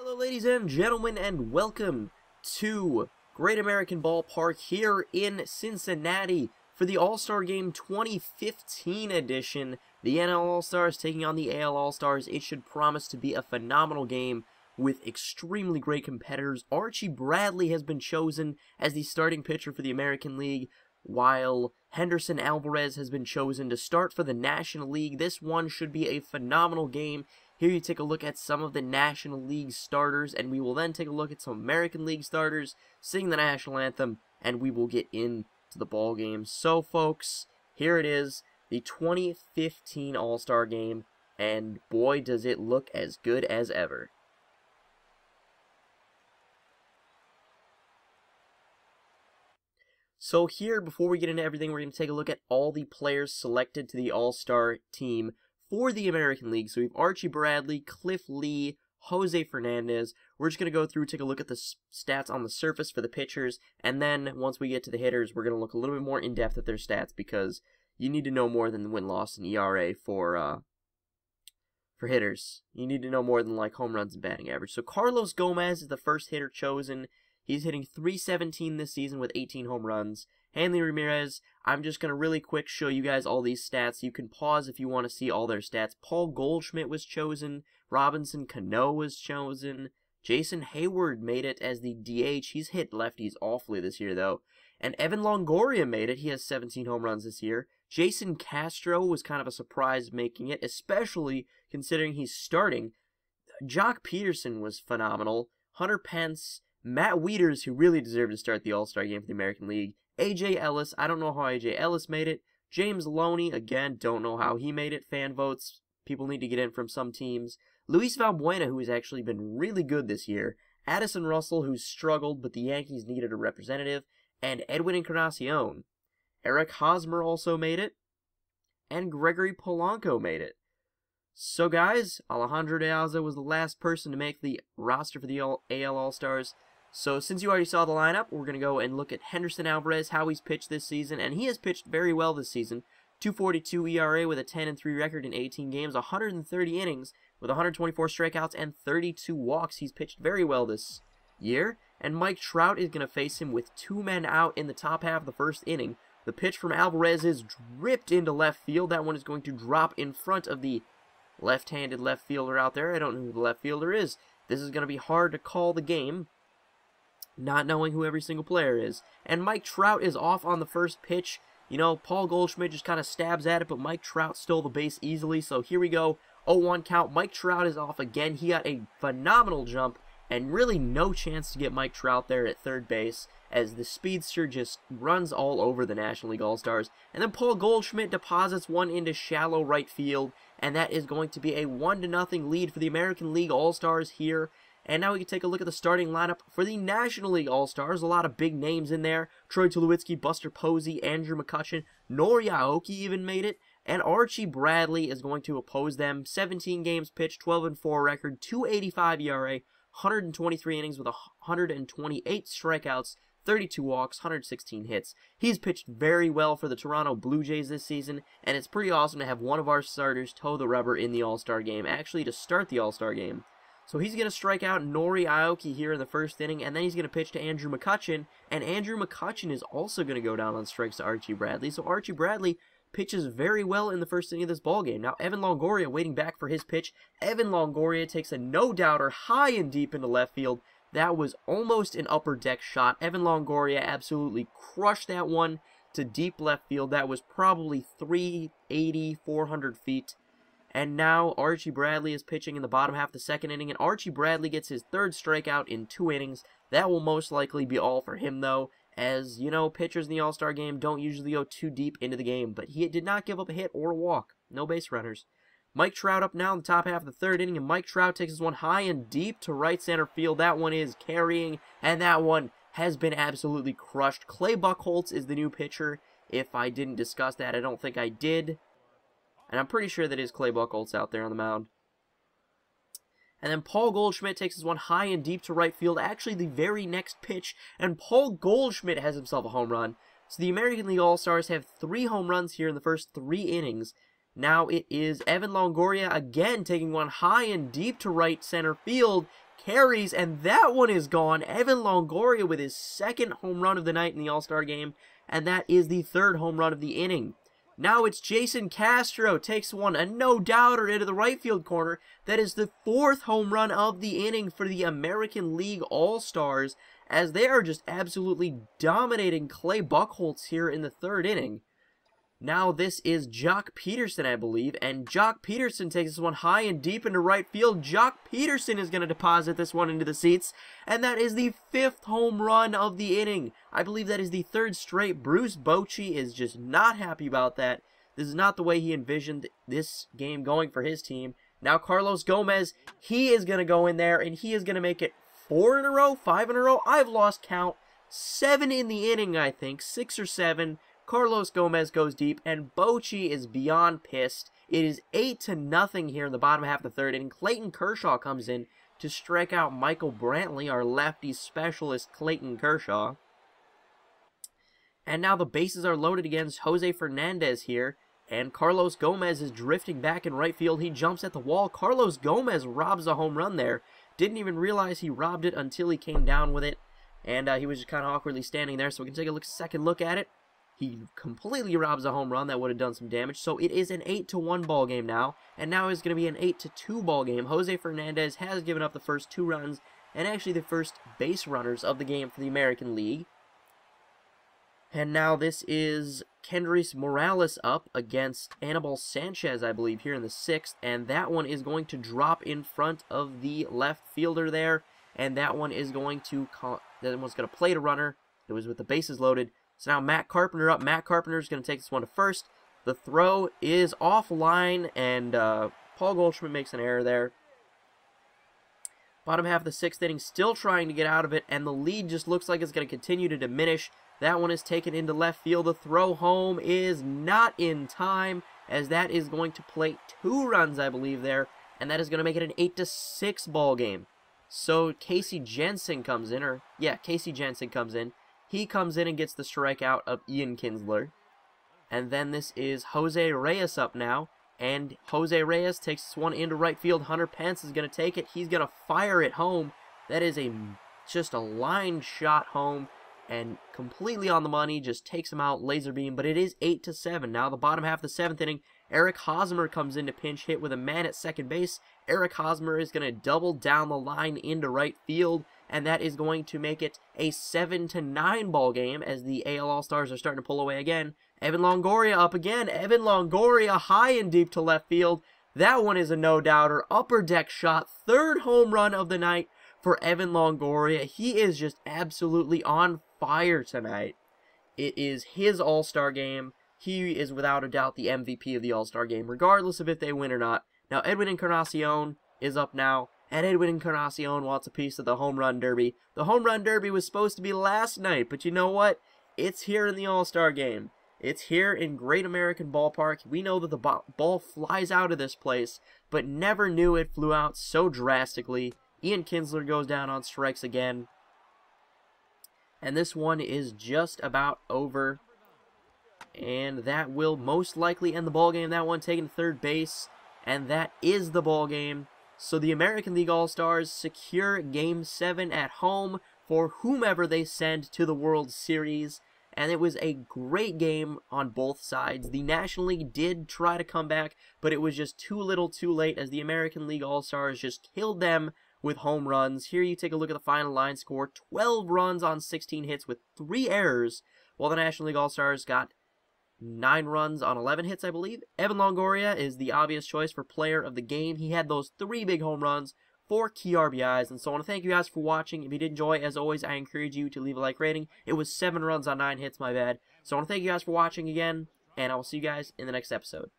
Hello ladies and gentlemen, and welcome to Great American Ballpark here in Cincinnati for the All-Star Game 2015 edition. The NL All-Stars taking on the AL All-Stars. It should promise to be a phenomenal game with extremely great competitors. Archie Bradley has been chosen as the starting pitcher for the American League, while Henderson Alvarez has been chosen to start for the National League. This one should be a phenomenal game. Here you take a look at some of the National League starters, and we will then take a look at some American League starters, sing the national anthem, and we will get into the ball game. So, folks, here it is, the 2015 All-Star Game, and boy, does it look as good as ever. So here, before we get into everything, we're going to take a look at all the players selected to the All-Star team for the American League. So we have Archie Bradley, Cliff Lee, Jose Fernandez. We're just going to go through, take a look at the stats on the surface for the pitchers, and then once we get to the hitters, we're going to look a little bit more in-depth at their stats, because you need to know more than the win-loss and ERA for hitters. You need to know more than, like, home runs and batting average. So Carlos Gomez is the first hitter chosen. He's hitting .317 this season with 18 home runs. Hanley Ramirez, I'm just going to really quick show you guys all these stats. You can pause if you want to see all their stats. Paul Goldschmidt was chosen. Robinson Cano was chosen. Jason Hayward made it as the DH. He's hit lefties awfully this year, though. And Evan Longoria made it. He has 17 home runs this year. Jason Castro was kind of a surprise making it, especially considering he's starting. Jock Peterson was phenomenal. Hunter Pence, Matt Wieters, who really deserved to start the All-Star game for the American League. A.J. Ellis, I don't know how A.J. Ellis made it. James Loney, again, don't know how he made it. Fan votes, people need to get in from some teams. Luis Valbuena, who has actually been really good this year. Addison Russell, who's struggled, but the Yankees needed a representative. And Edwin Encarnacion. Eric Hosmer also made it. And Gregory Polanco made it. So guys, Alejandro De Aza was the last person to make the roster for the AL All-Stars. So since you already saw the lineup, we're going to go and look at Henderson Alvarez, how he's pitched this season, and he has pitched very well this season. .242 ERA with a 10-3 record in 18 games, 130 innings with 124 strikeouts and 32 walks. He's pitched very well this year, and Mike Trout is going to face him with 2 men out in the top half of the first inning. The pitch from Alvarez is dripped into left field. That one is going to drop in front of the left-handed left fielder out there. I don't know who the left fielder is. This is going to be hard to call the game, not knowing who every single player is. And Mike Trout is off on the first pitch. You know, Paul Goldschmidt just kind of stabs at it, but Mike Trout stole the base easily. So here we go, 0-1 count. Mike Trout is off again. He got a phenomenal jump, and really no chance to get Mike Trout there at third base, as the speedster just runs all over the National League All-Stars. And then Paul Goldschmidt deposits one into shallow right field, and that is going to be a 1-0 lead for the American League All-Stars here. And now we can take a look at the starting lineup for the National League All-Stars. A lot of big names in there. Troy Tulowitzki, Buster Posey, Andrew McCutchen, Nori Aoki even made it. And Archie Bradley is going to oppose them. 17 games pitched, 12-4 record, .285 ERA, 123 innings with 128 strikeouts, 32 walks, 116 hits. He's pitched very well for the Toronto Blue Jays this season, and it's pretty awesome to have one of our starters toe the rubber in the All-Star game, actually to start the All-Star game. So he's going to strike out Nori Aoki here in the first inning, and then he's going to pitch to Andrew McCutchen, and Andrew McCutchen is also going to go down on strikes to Archie Bradley. So Archie Bradley pitches very well in the first inning of this ballgame. Now Evan Longoria waiting back for his pitch. Evan Longoria takes a no-doubter high and deep into left field. That was almost an upper deck shot. Evan Longoria absolutely crushed that one to deep left field. That was probably 380, 400 feet. And now Archie Bradley is pitching in the bottom half of the second inning, and Archie Bradley gets his third strikeout in 2 innings. That will most likely be all for him, though, as, you know, pitchers in the All-Star game don't usually go too deep into the game, but he did not give up a hit or a walk. No base runners. Mike Trout up now in the top half of the third inning, and Mike Trout takes this one high and deep to right center field. That one is carrying, and that one has been absolutely crushed. Clay Buchholz is the new pitcher. If I didn't discuss that, I don't think I did. And I'm pretty sure that is Clay Buchholz out there on the mound. And then Paul Goldschmidt takes this one high and deep to right field. Actually, the very next pitch. And Paul Goldschmidt has himself a home run. So the American League All-Stars have 3 home runs here in the first 3 innings. Now it is Evan Longoria again taking one high and deep to right center field. carries, and that one is gone. Evan Longoria with his second home run of the night in the All-Star game, and that is the third home run of the inning. Now it's Jason Castro takes one, a no-doubter into the right field corner. That is the fourth home run of the inning for the American League All-Stars, as they are just absolutely dominating Clay Buchholz here in the third inning. Now this is Jock Peterson, I believe, and Jock Peterson takes this one high and deep into right field. Jock Peterson is going to deposit this one into the seats, and that is the fifth home run of the inning. I believe that is the third straight. Bruce Bochy is just not happy about that. This is not the way he envisioned this game going for his team. Now Carlos Gomez, he is going to go in there, and he is going to make it 4 in a row, 5 in a row. I've lost count. 7 in the inning, I think, 6 or 7. Carlos Gomez goes deep, and Bochy is beyond pissed. It is 8-0 here in the bottom half of the third inning. Clayton Kershaw comes in to strike out Michael Brantley, our lefty specialist Clayton Kershaw. And now the bases are loaded against Jose Fernandez here, and Carlos Gomez is drifting back in right field. He jumps at the wall. Carlos Gomez robs a home run there. Didn't even realize he robbed it until he came down with it, and he was just kind of awkwardly standing there, so we can take a second look at it. He completely robs a home run that would have done some damage. So it is an 8-1 ball game now. And now it's going to be an 8-2 ball game. Jose Fernandez has given up the first 2 runs and actually the first base runners of the game for the American League. And now this is Kendrys Morales up against Anibal Sanchez, I believe, here in the 6th. And that one is going to drop in front of the left fielder there. And that one is going to play to runner. It was with the bases loaded. So now Matt Carpenter up. Matt Carpenter is going to take this one to first. The throw is offline, and Paul Goldschmidt makes an error there. Bottom half of the 6th inning, still trying to get out of it, and the lead just looks like it's going to continue to diminish. That one is taken into left field. The throw home is not in time, as that is going to plate 2 runs, I believe, there, and that is going to make it an 8-6 ball game. So Casey Jensen comes in, Casey Jensen comes in. He comes in and gets the strikeout of Ian Kinsler. And then this is Jose Reyes up now. And Jose Reyes takes this one into right field. Hunter Pence is going to take it. He's going to fire it home. That is just a line shot home. And completely on the money. Just takes him out, laser beam. But it is 8-7. Now the bottom half of the 7th inning. Eric Hosmer comes in to pinch hit with a man at second base. Eric Hosmer is going to double down the line into right field. And that is going to make it a 7-9 ball game as the AL All-Stars are starting to pull away again. Evan Longoria up again. Evan Longoria high and deep to left field. That one is a no-doubter. Upper deck shot. 3rd home run of the night for Evan Longoria. He is just absolutely on fire tonight. It is his All-Star game. He is without a doubt the MVP of the All-Star game, regardless of if they win or not. Now Edwin Encarnacion is up now. And Edwin Encarnacion wants a piece of the Home Run Derby. The Home Run Derby was supposed to be last night, but you know what? It's here in the All-Star game. It's here in Great American Ballpark. We know that the ball flies out of this place, but never knew it flew out so drastically. Ian Kinsler goes down on strikes again. And this one is just about over. And that will most likely end the ball game. That one taking third base. And that is the ball game. So the American League All-Stars secure Game 7 at home for whomever they send to the World Series. And it was a great game on both sides. The National League did try to come back, but it was just too little too late as the American League All-Stars just killed them with home runs. Here you take a look at the final line score. 12 runs on 16 hits with 3 errors, while the National League All-Stars got 9 runs on 11 hits, I believe. Evan Longoria is the obvious choice for player of the game. He had those 3 big home runs, 4 key RBIs, and so I want to thank you guys for watching. If you did enjoy, as always, I encourage you to leave a like rating. It was 7 runs on 9 hits, my bad. So I want to thank you guys for watching again, and I will see you guys in the next episode.